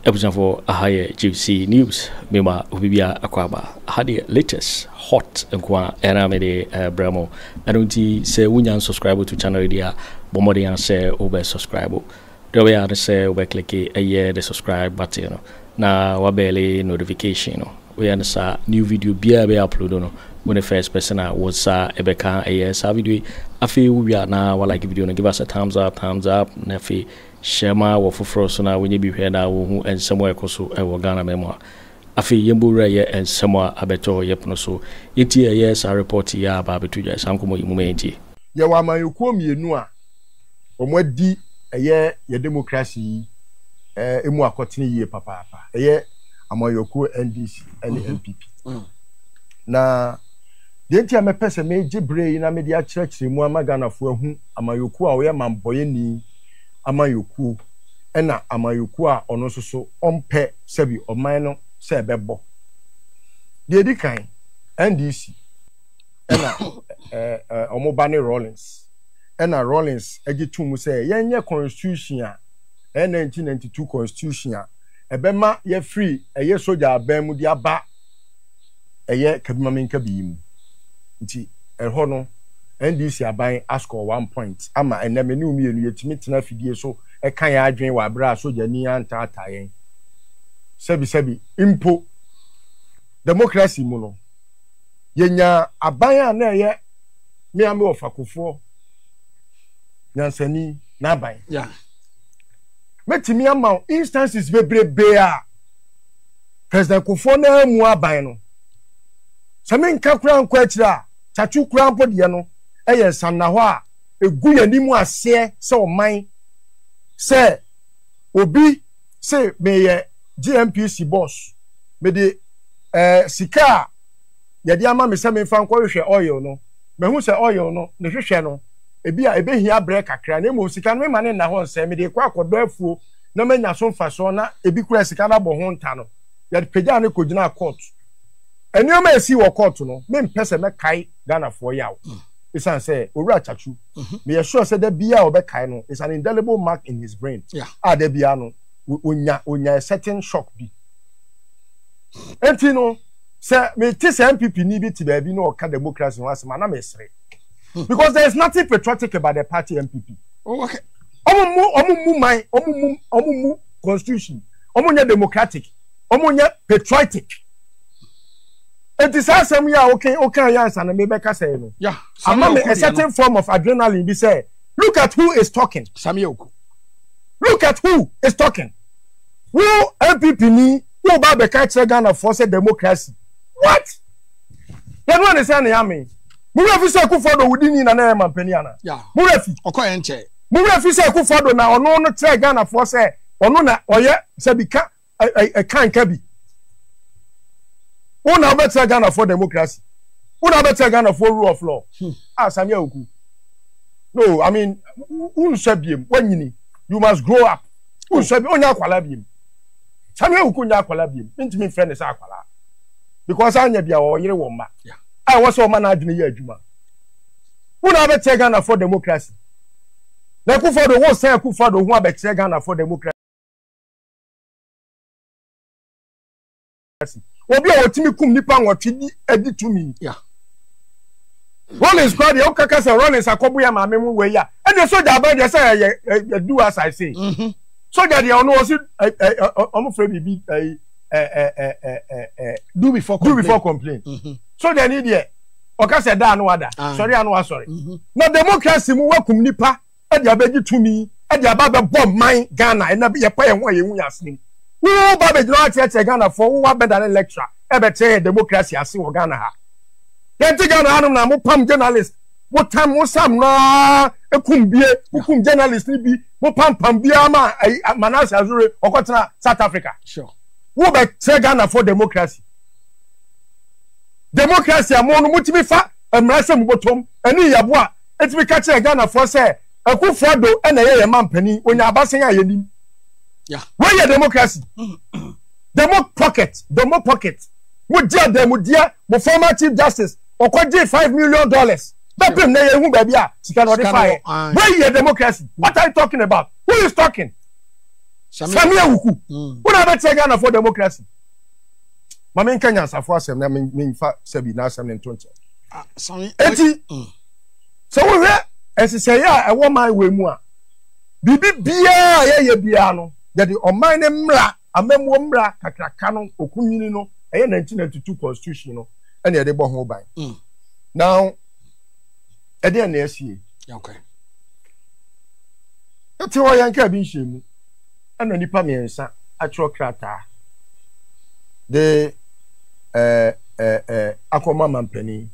episode for Ahaye GC News. Mema Ubibia Akwaba. Had the latest hot and era mede Bramo. I don't say when subscribe to channel dia bomodi and say over subscribe. The way I say over click a year the subscribe button. Na wabele notification. We understand new video be upload no. When the first person was Ebeka a video. I feel we are now like video and give us a thumbs up. Nefi Shema wa fufro so na wenye bi hwe na wo hu ensemo ekoso e wo Ghana memo afi yembura ye ensemo abeto yepno so eti ye sa report ya ba betu ja sankomo imume enti ye wa manyokuo mienu a omwadi ye democracy emu akotene ye papa ye amanyokuo NDC NPP na denti a mepese me gibre na me dia kyerɛkyerɛ mu amaganafo ahu amanyokuo a wo ye mamboye ni amayoku ena amayoku a ono so ompe sebi oman no se bebo de edikan NDC ena omobane Rollins ena Rollins agitum se yenye constitution a 1992 constitution a ebema ye free eye soja aban mu di aba eye kabimamenka biimu nti eho no NDC aban ask 1 point ama enemeni umienu yetimi tena fidie so e kan ya adwen wa bra soja ni anta atayen sebi impo democracy mu no yenya aban a na ye me ame ofakofo nyansani na aban yeah metimi ama instances bebrebe a president Kufo na mu aban no sami nka kura nkwa akira chachu kura mpodie no eye sanna ho a egu yanimu ase se oman se obi se meye GMPC boss me de sika ye de ama me se me fa nkwo hwehwe oil no me hu se oil no ne hwehwe no ebi a ebehia bre kakra na emo sika no me mane na ho se me de kwa akodo afuo na manya so mfa so na ebi kura sika na bo ho nta no ye de pagya ne kogina court enioma esi wo court no me mpese me kai Ghana for yawo isan say owura chachu me sure say that bia obekai no is an indelible mark in his brain there bia no onya a certain shock bi enti no say me ti say MPP ni bi ti ba bi no ka democracy no asema na me sere because there is nothing patriotic about the party MPP okay omu constitution omunya democratic omunya patriotic. It is asem ya okay answer na me beka say no. Yeah. A certain form of adrenaline be say look at who is talking. Samioku. Look at who is talking. Who MPP ni who ba beka say Ghana for say democracy. What? You know understand ya me. Mu refi say Kufuor wudi ni na na mampani ana. Yeah. Mu refi. Okoye nche. Mu refi say Kufuor na ono no try Ghana for say ono na oye say bika kan kabi. Una better Ghana for democracy. Una better Ghana for rule of law. Samia Oku. No, I mean, you must grow up. Onya kwala biem. Samia Oku nya kwala biem. Intimi friend is akwala. Because anya bia wo yire wo mma. I was so man adwene ye adwuma. Una better Ghana for democracy. Na Kufuor do wo say Kufuor do hu abetter Ghana for democracy. Obi o timi kum nipa nwotwe edi tumi yeah Rollins crowd e o kaka say Rollins akobo ya maame mu we ya e de soja ba de say do as I say soja de ono o si omo free bibi do before complain soja ni de o ka say da no wada sorry anu wa sorry na democracy mu wakum nipa e de abegi tumi e de aba be bomb man Ghana e na ye pa ye ho ye hu yasnim who Babe no ati Ghana for who wa better lecture e be tell democracy ase wo Ghana ha yenti Ghana hanum na mo pam journalist mo tam mo sam na ekumbie hukum journalist ni bi mo pam bia ma Manase Azure okotena South Africa sure who be tell Ghana for democracy amonu mutimi fa emrase mu botom eni yabo a etimi ka tell Ghana for say Kufuor do e na ye mampani onya abasen ya yenim. Yeah. Where your democracy? Demo pocket. Would dear them, would dear, the former Chief Justice, or could $5 million. That bring near who baby, she cannot defy. Where your democracy? What are you talking about? Who is talking? Samia wuku. Una be take Ghana for democracy. Ma men Kenya safo asem na men fa sabi na asem ntonche. Eti. So we esese ya e wo man we mu a. Bibi bia ye bia no. Ye de oman ne mra, amemwo mra kakraka no okunwini no. Eye 1992 constitution no. Ene ye de bo ho ban. Now ede na esie. Okay. Eti wo yanka bi nhemu. Ana nipa miensa atro krata. De akoma mampani.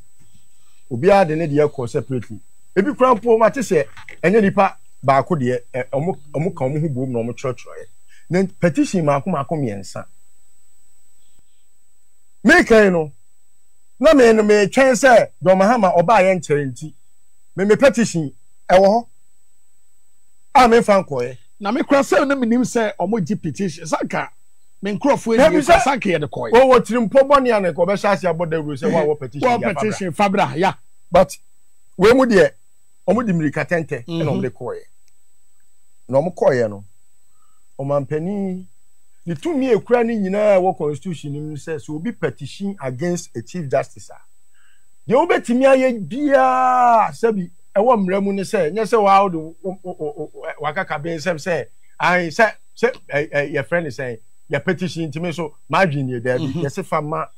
Obi ade ne de yakọ separately. Ebi krampo ma te se enye nipa ba akọ de omo ka omo hu bom na omo chọchọye. Na petition ma akọ miensa. Me kan no na me twen se do mahama oba ye nkyere nti. Me petition ewo ho. A me fan koye. Na me kura se na menim se omo gi petition saka me nkrofo e saka ye de koye. Wo tirimpo boni an ko be hyase aboda ru se wo petition ya. Wo petition fabra ya. But we mu de omo di mirika tente e na omo de koye. Na omo koye no omampani ni tumi ekura ni nyina wo constitution ni se so obi petition against a chief justice. De obetimi aye bia sabi e wo mramu ni se nye se wa do wakaka ben se ai se your friend is saying your petition to me so margin ye there be se fama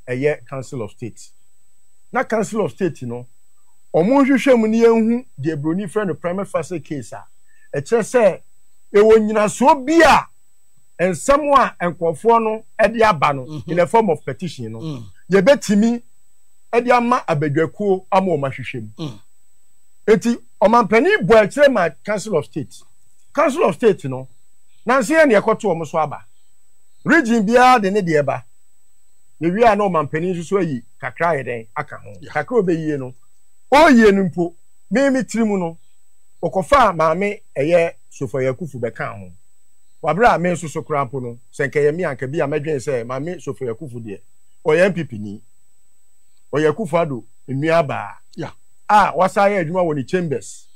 eye council of state. Na council of state no omo hwehwem ni enhu de broni friend no prime facie case a e kire se e wonyina so bia ensemo a enkofo no e de aba no in the form of petition no ye betimi e de ama abadwakuo ama o mahwehwem. Eti omampani bo a kire ma council of state. Council of state no nansi e ne ekoto omo so aba. Region bia de ne de eba. Ne wi a no omampani so ayi kakra yeden aka ho. Kakra obeyie no. Oyie no mpo me tirimu no okofa maame eye Sofoyakufu beka ho. Wabra me so krampo no senke ye mi anka bia madwen se maame Sofoyakufu de oye MPP ni. Oyakufu ado enua ba. Yeah. Wasa ye adwuma woni chambers.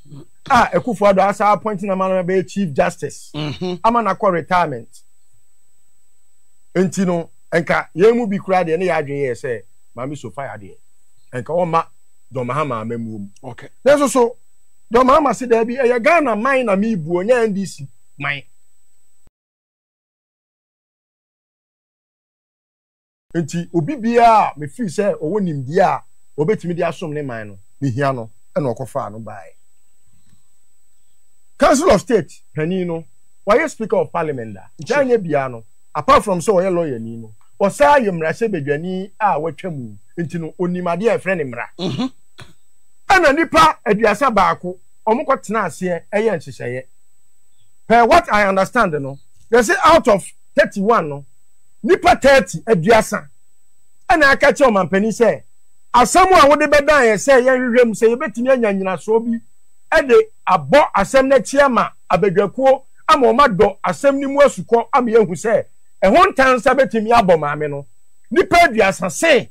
Ekufu ado asa appointing na man be chief justice. Ama na call retirement. Enti no enka ye mu bi kura de ne ya adwen ye se maame Sofia de. Enka o ma Don Mahama amemu. Okay. There's also Don Mahama said there be a Ghana mine na mi bu onya NDC mine. Enti obi bia me feel say owo nimdi a obetimi di asom ne mine no me hia no e na okofa no bai. Council of State pani no why speaker of parliament da janye bia no apart from so oye lawyer ni no osa yemra se bedwani a watwamu enti no onimade e friend mra ana nipa aduasa baako omukọ tena ase eye nhyehyeye per what I understand no they say out of 31 no nipa 30 aduasa ana aka che omampani se asem a wode bedan ye se ye hwehwem se ye betimi anyanyina so bi e de abo asem na chiama abadwakuo ama omado asem ni mu asukọ ama yehu se ho ntansa betimi abo maame no nipa aduasa se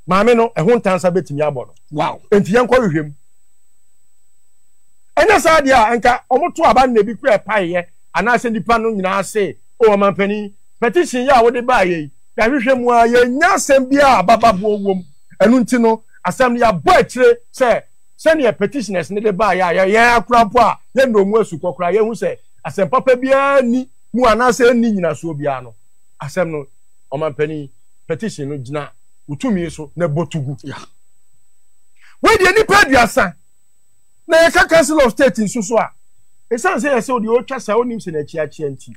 maame no ho ntansa betimi abo no. Wow. Enti yen kwa hwehwem enya sa dia enka omoto aba na bi kura paye ana se nipa no nyina se o mampani petition ya wode ba ye ya hwehwem a ye nya asem bia bababo wom enu nti no asem ya bo akire se ne petitioners ne de ba ya akurapo a ye no mu asukọ kura ye hu se asem papa bia ni mu ana se ni nyina so bia no asem no o mampani petition no gina utumi so na botugu. Yeah. We dey ni paduasa na ye ka council of state nsuso a e san say ye odi o twasa onim se na chiachia nti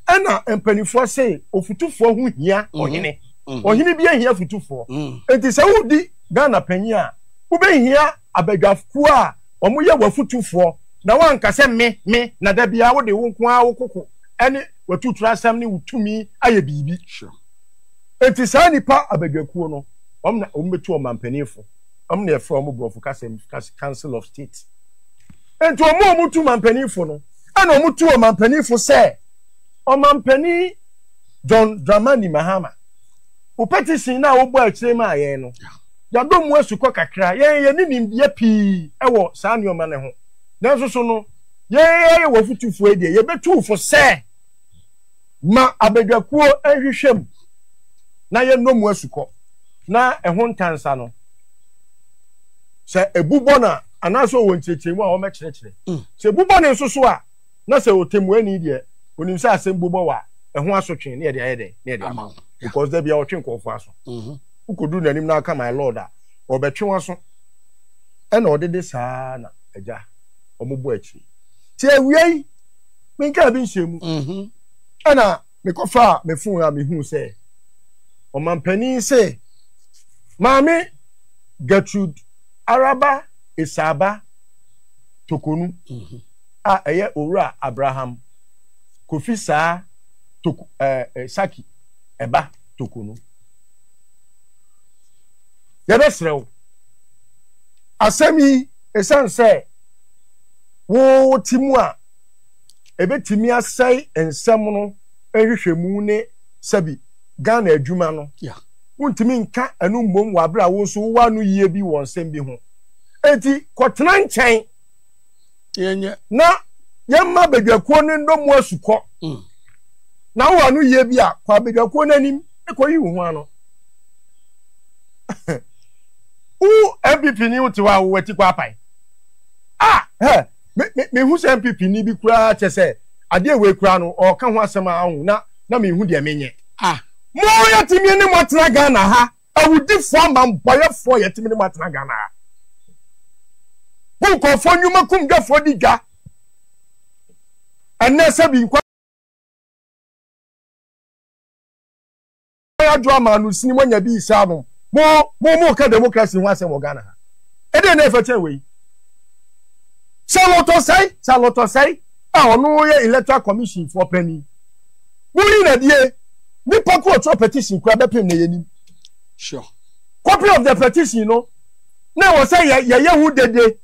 ana empanifo say ofutufo hu hia ohene ohene bia hia futufo enti se wudi Ghana panyi a wo be hia abadwafuo a omo ye wafutufo na wanka se me na da bia wo de wo nko a wo kokko ene watutura asam ni wutumi aye bibi enti sa nipa abadwakuo no omna ombetu omampanifo omne from Brofo Council of State. Enti omutu mampanifo no ana omutu omampanifo se omampani John Dramani Mahama o petition na wo bo akire ma ye no ya do mu asukọ kakra ye ni nimdie pi ewo saa nioma ne ho nanso so no ye wo futufu e de ye betu fo se ma abedwakuo ehwehwem na ye nomu asuko na ehon tansa no se ebubo na anaso wo nchechemu a wo mekyerekere se ebubo ne nsoso a na se otemu ani de onim se asem bubo wa ehon asotwe ne de ayede ne de ama because there be a otwe nkofo aso ukodu nanim na aka my lord a obetwe waso e na odede saa na agya omubo achi ti awiei menka bi nhyemu ana mekofa me fun ya me hu se omampani se maame Gertrude Araba Isaba Tokonu a eye owura Abraham Kofi saa Saki eba Tokonu yebesrew asemi esan se wo timu a ebetimi asai ensem no ehwehwemu ne sabi Ghana adwuma no wontimi nka anu mmom wabra wo so wa no yie bi won sem bi ho enti kotena nchen yenye na yemma bedwakuo ne ndomu asuko na wo anu yie bi a kwa bedwakuo nanim ekoyi wo ho ano u MPP ni uti wa wo wati kwa pai me hu se MPP ni bi kura chese ade we kura no o ka ho asema ahu na me hu de menye mo yatimi ni motena Ghana ha awudi fo man boyefo yatimi ni motena Ghana ha bu ko fo nyuma kum gafo diga anese bi nkwa ya drama no sini monya bi isa no mo ka democracy ho asem Ghana ha e de na efeche we Saloto say ono ye electoral commission for penny mo ni na die ni pako to petition kura be pem na yenim sure copy of the petition no na wo say ye hu dede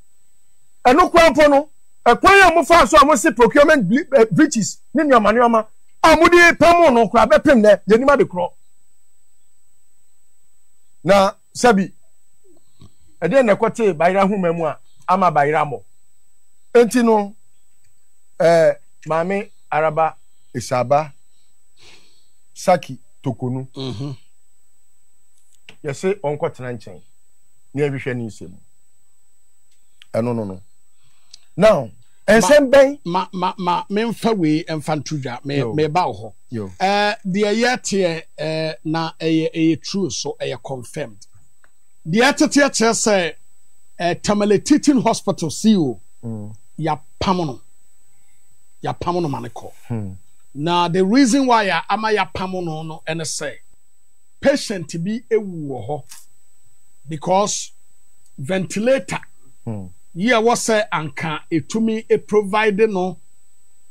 eno kwanpo no ekwan ya mo fa so mo se procurement breaches ni nyoma amudi pam no kura be pem na yenim ade kro na sabi ede na kote bayira hu mamu a ama bayira mo enti no Mame Araba Isaba Saki Tokonu yese onko tena nchen ni ehwehwe ni nsem no now ensem ben ma memfa we emfantudwa me ba ho de yete na eye true so eye confirmed de yete say Tamale Teaching Hospital CEO ya pamono maneko now the reason why ama ya pamono no and say patient be ewu ho because ventilator yeah what say anka etumi e provide no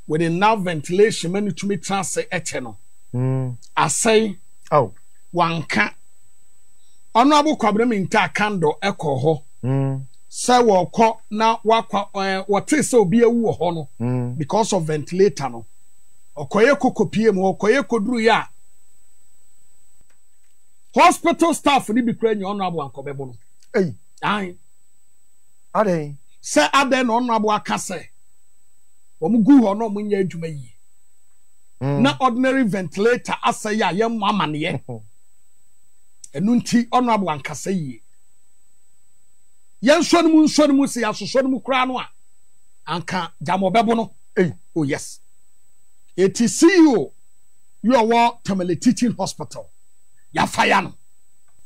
with enough ventilation many to me transfer eteno I say wanka honorable kwabere minta kando eko ho say wo na wakwa what is so be ewu ho no because of ventilator no okoye kokopie mu okoye koduru ya hospital staff ni bi kra nyi honorable ankobebo no ade say ade no honorable akase omugu ho no munya adwuma yi na ordinary ventilator asay ya yem amane enu nti honorable ankase yi yen nsonu mu se asosonu mu kra no a anka jamobebo no oh yes it is CEO you are Tamale Teaching Hospital ya fire no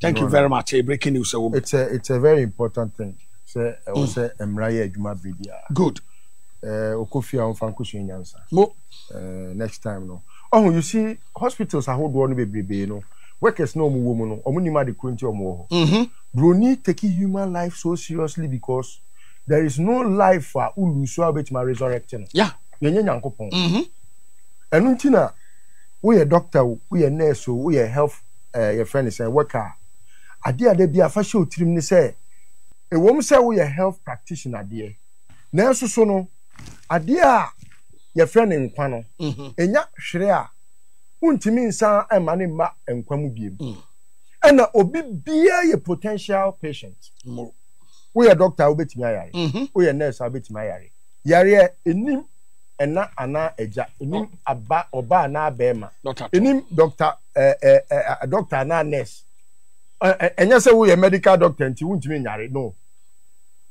thank you very much breaking news it's a very important thing say say emraye adwuma bibia good okofia on fankusu nyansa mo next time no oh you see hospitals ahodo no bebrebe no workers no mu wo mu no omunima de kurunti omo ho broni taking human life so seriously because there is no life for uluso abetima resurrecting yeah yenye nyankopon enu ntina we doctor we nurse we health your friend is a worker ade bia fa show tirim ni say ewom say we health practitioner de na so no ade a your friend nkwa no enya hwere a untimi nsa emane ma nkwa mu biem ena obi bia ye potential patient we doctor obetimi ayare we nurse obetimi ayare yare enim ena ana eja enim aba oba ana bema enim doctor doctor na nurse enya se wo ye medical doctor nti wuntimi nyare no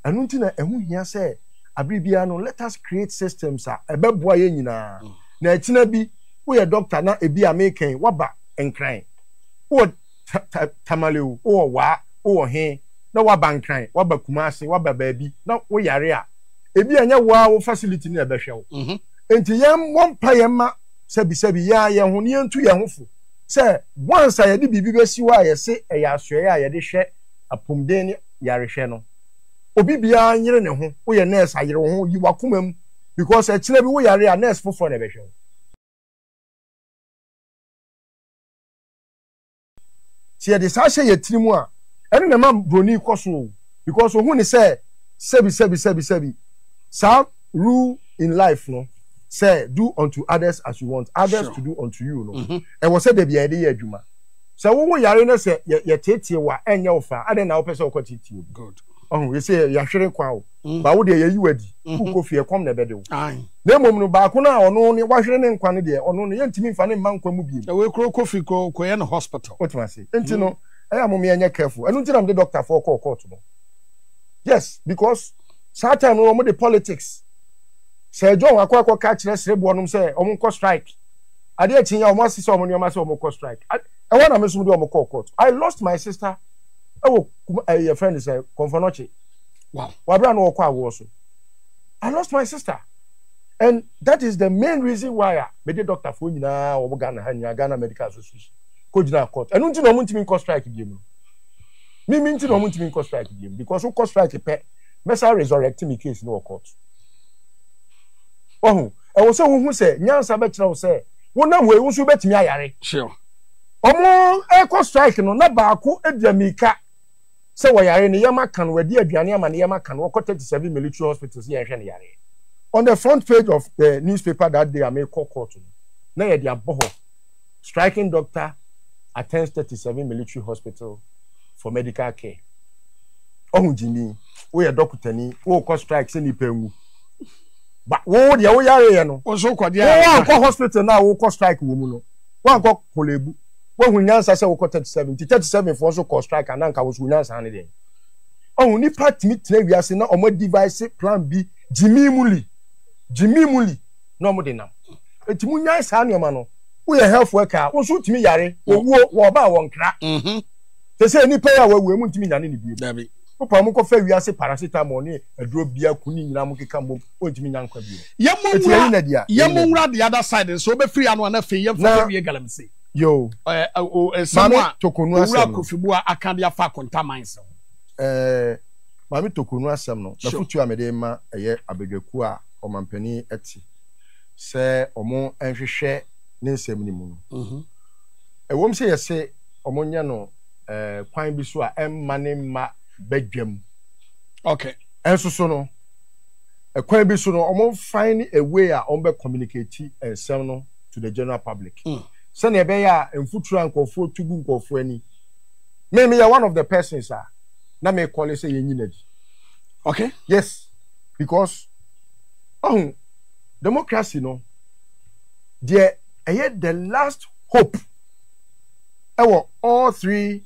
anu nti na ehu hia se abribia no let us create systems a ebeboa ye nyina na etina bi wo ye doctor na ebi american waba enkran wo tamalewu wo wa wo he na waba nkran waba kumase waba baabi na wo yare a ebi anya wo facility na ebehwe wo enti yem wompa yema sabi ya ye ho ne entu ye ho fo se once a ye de bibi besi wa ye se e ya asoe a ye de hwe apomden ne yare hwe no obi bia nyere ne ho wo ye nurse ayere ho yi wakomam because e kire bi wo yare a nurse fofo na ebehwe wo ti ye de sa hye ye tirimu a ene na mam broni koso because ohun ni say sabi some rule in life no say do unto others as you want others to do unto you no e wo say de bia de ye adwuma say wo yare na say ye tetie wa enye wo fa ade na wo pese wo kwatitie good we say ya hwere kwa wo ba wo de ye yiwadi ku kofi e kom na bede wo na mom no ba ko na ono ne wa hwere ne nkwa no de ono no ye ntimi mfa ne man kwa mu bi we kro kofi ko ye na hospital otimase enti no I mom ye careful enu ntina am the doctor for court no yes because sometimes no mo the politics say John akwa ka kire serebo onum say omo ko strike ade achinya omo asise omo ne omo say omo ko strike I wanna me sum do omo court I lost my sister your friend is Konfonoche wow wabra no kwa wo so I lost my sister and that is the main reason why me the doctor for nyina omo Ghana Medical Association ko jina court enu nti no omo ntimi ko strike biemu mi nti no omo ntimi ko strike biemu because ko strike pe mesa resurrect me case no court oh e wo se hu se nyansa be kire wo se wo na we wo so betimi ayare sure omo e ko strike no na baako ediamika se wo yare ne yama kan wadi aduane ama ne yama kan wo ko 37 military hospitals ye hwe ne yare on the front page of the newspaper that day I make court na ye dia boho striking doctor attends 37 military hospital for medical care ohun jini wo ye doctor ni wo ko strike se ni pengu ba wo dia wo yare ye no wo so ko dia wo ko hospital na wo ko strike wo mu no wo ko kolebu wo hu nyansa se wo ko 37 for so ko strike and anka wo so nyansa ne den ohun ni part mi tire wiase na omo device plan B Jimmy Muli no mo de nam etimu nyansa ne ma no wo ye health worker wo so timi yare owo wo ba wo nkra se ni pe ya wo mu timi nyane ne bi dabi papa mo ko fa wiase paracetamol ne aduro bia kuni nyina mo keka mo ontimi nyankwa bi yemwura the other side so be free anu na fe yem fa wie galamse yo mama tokonu asem kofibu akande afa contaminants mami tokonu asem no na futu amede ma eye abegwaku a omampani eti se omo enhwehwe ne nsem ni mu ewom se yese omo nya no kwan bi so a emmane ma bedwam okay enso so no kwan bi so no omo find a way a omo be communicate ensem no to the general public so na ebe ya emfutura nkofo tugu nkofo ani me ya one of the persons na me call say yenyinadi okay yes because democracy no there the last hope all three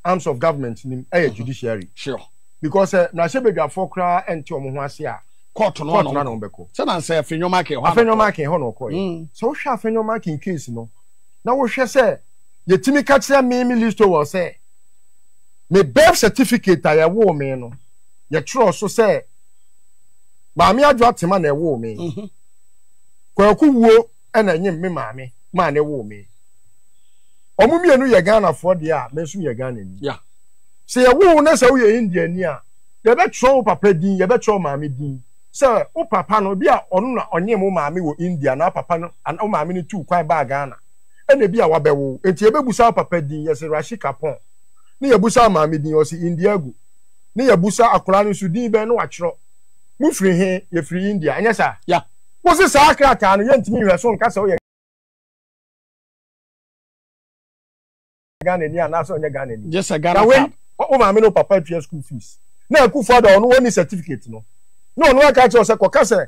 arms of government nim judiciary sure because na shebedwa fokra enti omo ho ase a court no no beko so na say afenwoma ke ho no koy so wo hwa afenwoma ke case no na wo hwe say yetimi ka kire me list wo say me birth certificate ya wo me no ye tro so say maami adwo atema na ewo me kwaku wuo na nyim me maami ma na ewo me omumienu ye Ghana for dia me so ye Ghana ni yeah se ye wo na se wo ye India ni a ye be tro papa din ye be tro maami din se o papa no bia onu na onye mo maami wo India na papa no an o maami ni tu kwan ba Ghana ene bia wa bewo enti ye be busa papa din ye se Rashi Kapon ni ye busa maami din o si India gu ni ye busa akora no su din be no wa kiro mu free he ye free India anya sa yeah wo se sa akrata no ye ntimi hwe so nka se wo ye Ghana ni ana so onye Ghana ni yes a Ghana o ma me no papa pay school fees na ku father onu woni certificate no no catch us ko say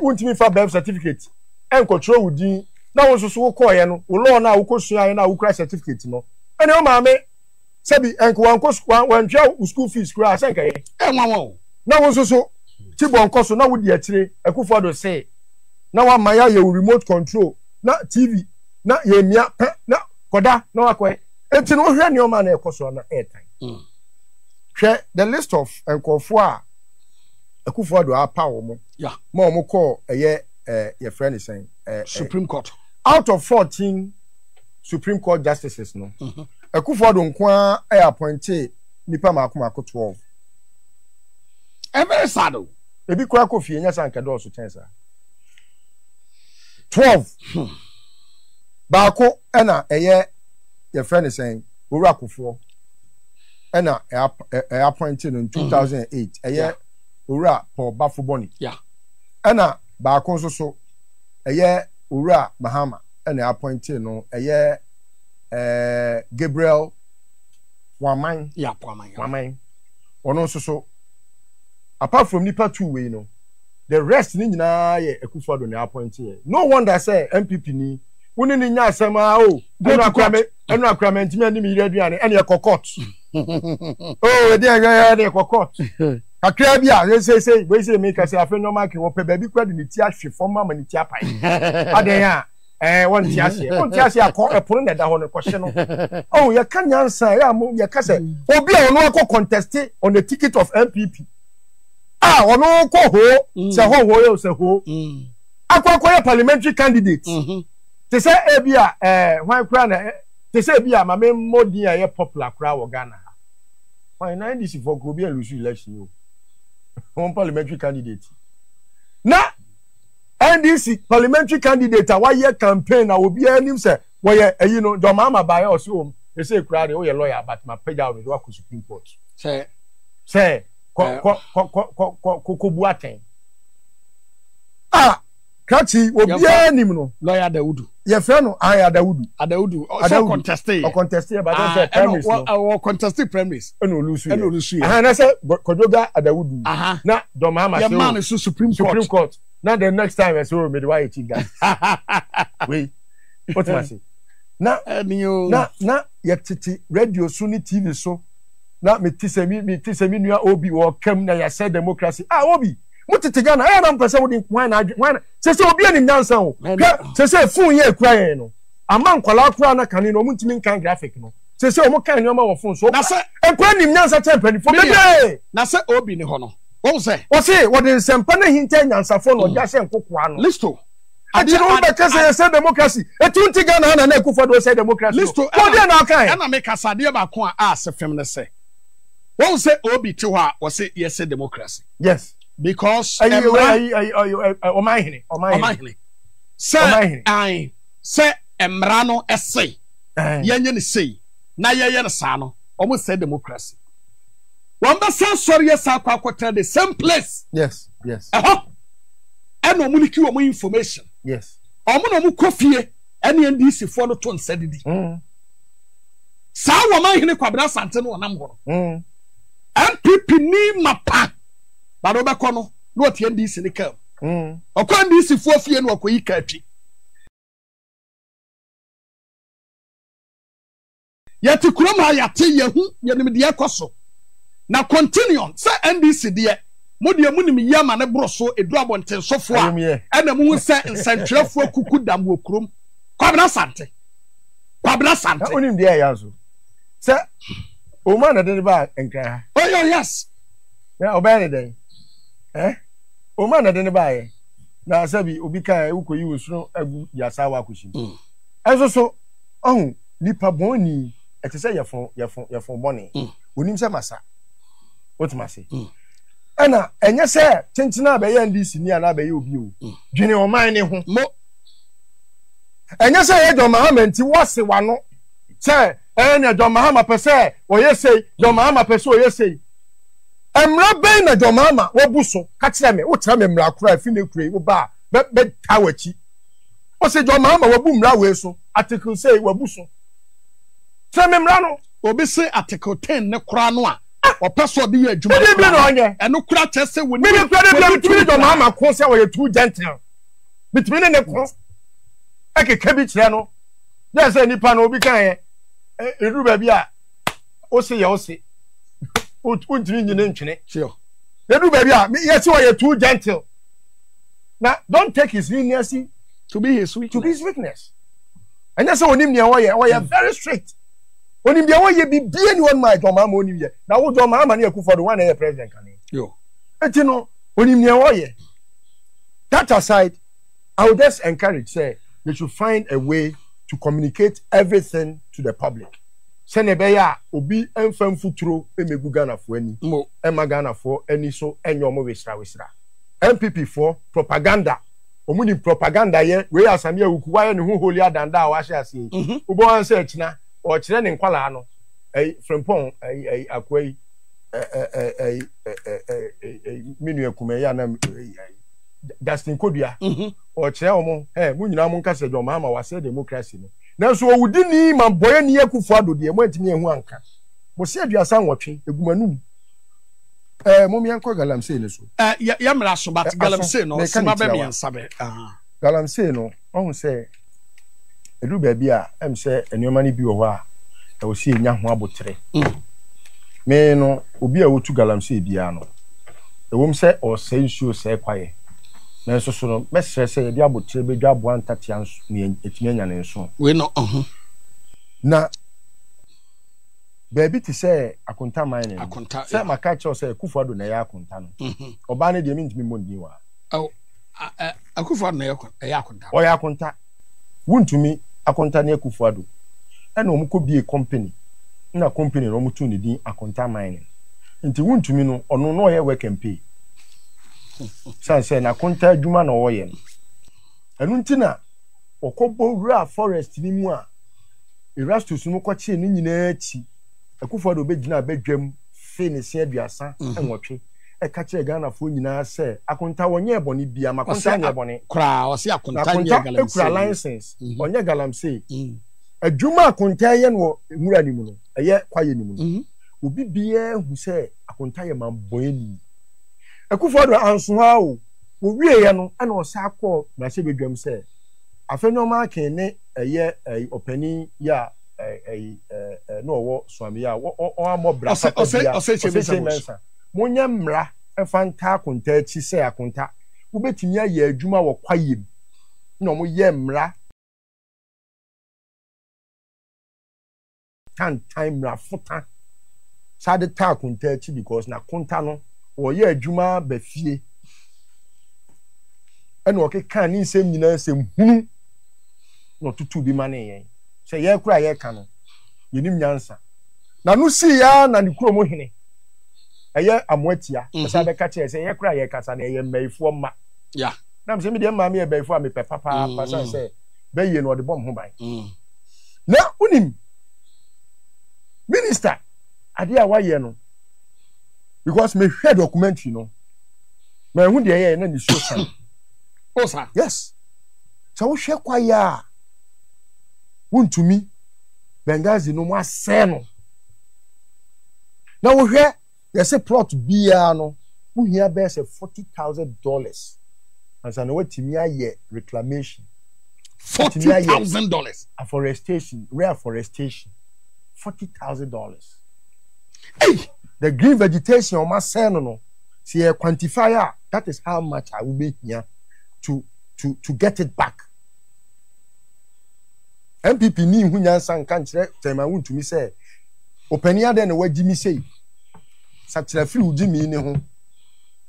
untimi fa birth certificate en control wudi na won so wo call ye no wo law na wo kosua na wo kra certificate no ene o ma me sabi enko wan kosua wan twa school fees kra say nka ye won na won so tibon koso na wo di akire Akufo do say na wa maya ye remote control na TV na ye mia na koda na wa kwe enti no hwe ne o ma na ekoso na airtime hwe the list of enkofo a Akufo do apa wo mo yeah ma o mo call your friend is saying Supreme Court out of 14 Supreme Court justices no Akufo do nko a appointed nipa makomako 12 very sad ebi kura kofi enya sanka do so tensa 12 baako ena your friend is saying Owura Akufo ena appointed in 2008 Owura Paul Bafuboni yeah ena baako so Owura Mahama ena appointed no Gabriel Waman yeah Waman ono so apart from nipa two way no the rest ni nyina ye Akufo do na appointed no wonder say MPP ni woni ni nya asema o enu akrame ntimi ani mi aduane ene e kokot oh e dey ga ene kokot akra bi a say we say me ka say afa normal ke wo pe ba bi kwa de ni ti ahwe forma ma ni ti apai aden a won ti ase akọ epono na da ho no kohye no oh ye kan nyansa ya mo ye ka say obi a ono akọ contest on the ticket of MPP ono ko ho se ho yo se ho akwa parliamentary candidate te say ebia hwan kra na te say ebia ma me modi a ye popular kra wo Ghana why na this for go be a lose election yo one parliamentary candidate na NDC parliamentary candidate a why campaign a obi anim say wo ye you know do mama buy us home they say kra dey wo ye lawyer but ma page out do akọ Supreme Court say ko buaten Kachi obi anim no lawyer Dawudu ye fe no Adawudu also contested but don't say premise no contested premise eno lusu na say Kojoga Adawudu na Don Mahama say man is Supreme Court na the next time I saw me the why chief guy wait what must say na ye titi radio so ni TV so na me tise mi nua obi wo kam na ya say democracy obi mutete Ghana I am person wodi kwan na se obi anim nyansa o se phone ye kura yen no ama nkwala kura na kan no muntimi kan graphic no se o mo kan ni o ma wo phone so na se ekwa anim nyansa champion for bebe na se obi ni ho no wo se wodi nsempa na hinta nyansa phone o ja se nkokwa no listo ati no be kase say democracy etunti Ghana na Akufo do say democracy listo wodi na kan na me kasa de ba ko a se fem ne se wo se obi ti ho a wo se yes democracy yes because omahini say emra no essay yenye ne say na yeye ne sa no omo say democracy one be say sorry yes akwa the same place yes and omo liki omo information yes omo no mo kofie ene NDC fo no to nsadidi sa wo mahini kwabra sante no onam ho MPP ni mapa bado be kono no oti NDC ni kam okwa NDC fo fie no akoyi ka atwi yati kuroma yati yehu yenim de ekoso na continue say NDC de mo de munim yama ne broso edu abonten sofo a ena mu se nsantwerefo kuku dam wo kurom kwabna sante onim de yazo say o man na de ba enkra oh yes ya obere den o man na de ba ye na sabi obi kan ukoyi wosuro agu yasawa akoshim enso so ohun nipa boni ete say yefon boni onim se masa what must say ana enye se tentina be ye NDC ni ana be ye obi o dwene o man ne ho mo enye se ye John Mahama nti wose wano se ene John Mahama pese o ye sei John Mahama pese o ye sei emra ben na John Mahama wo buso ka kire me wo tira me mra kura afi ne kure wo ba be tawachi o se John Mahama wo bu mra we so article say wo buso tira me mra no obi se article 10 ne kura no a o person bi ya adwuma bi no onye eno kura chese woni me kura de bi do mama ko se we too gentle bitimi ne ko ekeka bi kire no na se nipa no obi kan edu ba bi a o se ya o se o ntiri nyine ntwene sure edu ba bi a yes we too gentle now don't take his leniency to be his weakness and that's onim ne we very strict onim dia we bi bia ni one my do mama onim ye na wo do mama na Akufo do one president kan yo enti no onim ne we that aside I would just encourage say they should find a way to communicate everything to the public sene be ya obi emfam futuro emegu Ghana fo ani ema Ghana fo ani so enyo mo wesra MPP for propaganda omuni propaganda ye we asame awuku wa ye ne ho holy adanda a wa hye ase ubo an se akina o kire ne nkwala no frempon akwai minu akume ya na Justin Kodua o kire omo mu nyina mu nkase jo ma wa se democracy no nanso owudi ni ma boye ni Akufo Addo de mo antimi ehu anka mo se aduasa nwotwe egumanu momi anko galamsey ne so ya mra so bat galamsey no sima be me nsabe galamsey no ohun se edu ba bi a em se enioma ni bi wo a e wo si enya ho abotre me no obi a wotu galamsey bia no e wom se o se nsuo se kwaye na so so no mesre se ye di abotre be dwa bo antati anso ne etimi anya ne nso we no na baby ti say akunta mine akunta say maka cho say Akufo Addo na ya akunta no oba ne de mi ntimi mondi wa Akufo Addo na ya akunta o ya akunta wuntumi akunta na Akufo Addo ena omko bie company na company no mutu ne din akunta mine nti wuntumi no ono no ye work and pay say na akunta adwuma na wo ye no enu nti na okobo wura forest ni mu a Erastus no kwache ni nyina achi Akufo Addo begina bedwam fe ne se aduasa enwotwe e ka kire Ghana fo nyina se akunta wonye boni bia makunta nye boni kra o se akunta nye galamsey ekura license onye galamsey adwuma akunta ye no nwura ni mu no eye kwaye ni mu no obi bia hu se akunta ye mamboyeni Akufo Addo anso ha o wie ye no ana o sa akọ na se bedwam se afenyo ma ken ne eye opani ya no wo swami ya o amobra o munya mra efanta akunta achi se akunta ubetimi aye adwuma wo kwayem no mo ye mra time mra futa sade ta akunta achi because na kunta no wo ye adwuma ba fie eno okeka ni nsem nyina sem hunu no tutu bi mane yen se ye kura ye ka no yenim nyansa na no si ya na ne kuro mo hene eye amoatia esa be ka che se ye kura ye kasa na ye mmaifo ma ya na mse me de ma me baifo a me papa pasa se be ye no de bom ho ban na unim minister ade a wa ye no because me hwe documentary no me hu de ye na ni show san osa yes so wo hwe kwa ya wuntumi Benghazi no mo asɛ no na wo hwɛ yɛsɛ plot bia no wo hia bɛ sɛ $40,000 ansa na watimi ayɛ reclamation $40,000 afforestation reforestation $40,000 hey the green vegetation on my son no see a quantifier that is how much I will make here to get it back. MPP ni hu nyansa nka nkyere tema wuntumi say opania de na wagimi say sakira firi ugimi ni ho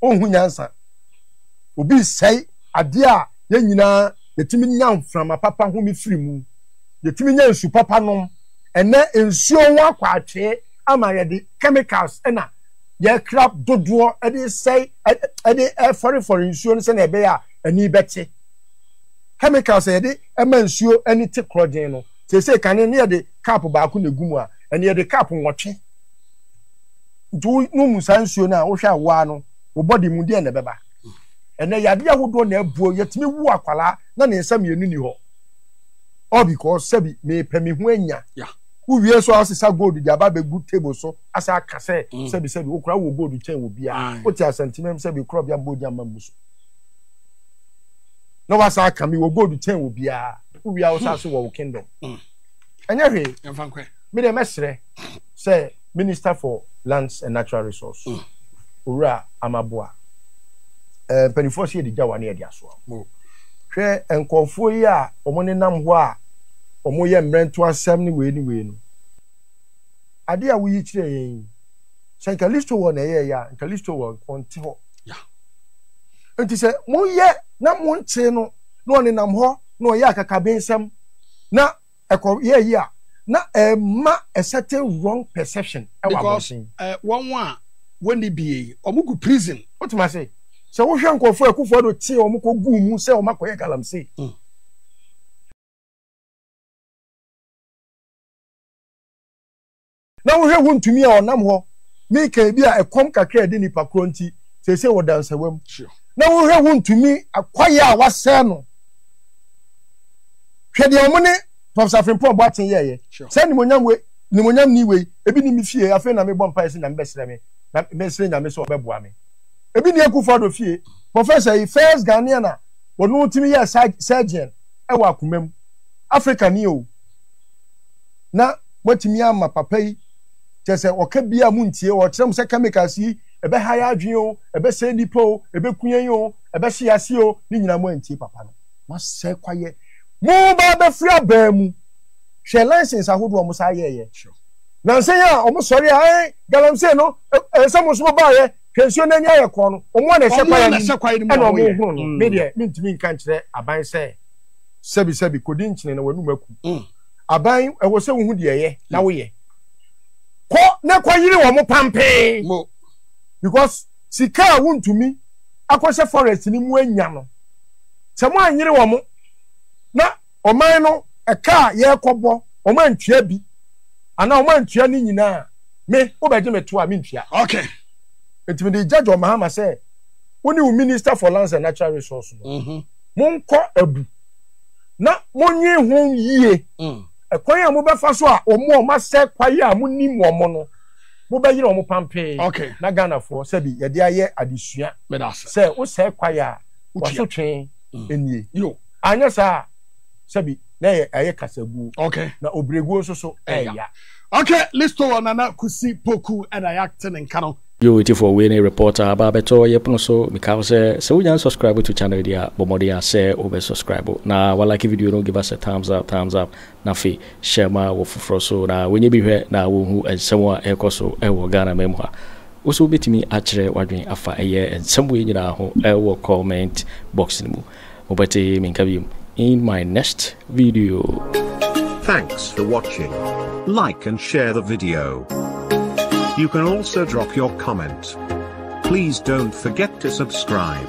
onhu nyansa obi say ade a ye nyina yetimi nyam from papa hu mi firi mu yetimi nya nsu papa nom ene ensuo ho akwatwe ama ye de chemicals ena ye crap dodo e de say e de for ensuo no say na ebe ya ani beti chemicals e de ema ensuo ani te krogen no say kan ne ye de cap ba ko na gumu a ene ye de cap nwotwe du no musa ensuo na wo hwa wa no wo body mu de na beba ene yade ahodo na abuo yetimi wu akwala na ne nsam yenu ni ho all because sabi me pemi ho anya who we so as a gold the aba be good table so as a kase say we kura wo gold chain wo bia what your sentiment say we crop ya body amamuso no was aka mi wo gold chain wo bia who we also so wo kingdom anya hwe emfankwe me dey mesre say Minister for Lands and Natural Resources ora amaboa penifo se di jawa na e dia so hwe enkonfo yi a omo ne nam ho a omo ye mrento asem ni we no ade a wo yi kire yen Sankalisto wo na ye ya Sankalisto wo konti ho ya enti se mo ye na mo nche no no ne nam ho no ye akaka bensam na ekọ ye yi a na ma a certain wrong perception because one when they be omugu prison what ma say so wo hwe nkofo akufo do tie omukọ gu mu se omakoye galamsey na wo hwe wontumi a onam ho me ka bi a ekom kakra de nipa kronti se wo dansawam na wo hwe wontumi akwaye a wase no hwe de omune Professor Frimpong Boatin ye say ni monyam ni we ebi ni mi fie afa na me bom pa ese na mbesre me na mbesre nya me so obeboa me ebi ni akufo do fie Professor he first Ghanaian na wonu timi ye surgeon e wa akumam Africa ni o na watimi ama papa yi tese oka bia mu ntie o kyerem se chemicals yi ebe haya adwen o ebe se nipo ebe kunyen o ebe hye ase o ni nyina mu ntie papa no wase kwaye mu ba be fia ba mu hwe license ahodo mo sa ye na nse ya o mo sori ai galamsey no se mo so ba ye hwensuo na nya ye ko no o mo na hye kwaye ni mo hu no me de mintimi nka nkire aban se sebi kodi nkyene na wanu maku aban e wo se wo hu de ye na wo ye ko na kwayiri wo mo pampe because sika wuntumi akwose forest ni mu anya no se mo anyiri wo mo na oman no eka ye kobo o man tua bi ana o man tua ni nyina me wo beje me to a me ntua okay etimi the judge of Mahama say woni wo Minister for Lands and Natural Resources mon ko abu na monyi hu yie ekwan a mo befa so a omo ma se kwaye a mo nim omo no mo be yire omo pampe okay na Ghana for sabi ye de aye adesua se wo se kwaye a wo so twen enie yo anya sa sabi na aye kasagu okay na obregu so ya okay listo Nana Kusi Poku and I acting in Kano you waiting for winning reporter ababeto yepono so because so we can subscribe to channel dia bomodia say over subscribe na wa like video no give us a thumbs up na fi share ma wo fufro so na wenye bi hwe na wo hu ensem a ekoso e wo Ghana memu ha oso betimi akire wadwen afa eye ensem we nyina ho e wo comment box ni mu obete minkabi in my next video. Thanks for watching. Like and share the video. You can also drop your comment. Please don't forget to subscribe.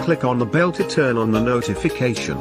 Click on the bell to turn on the notification.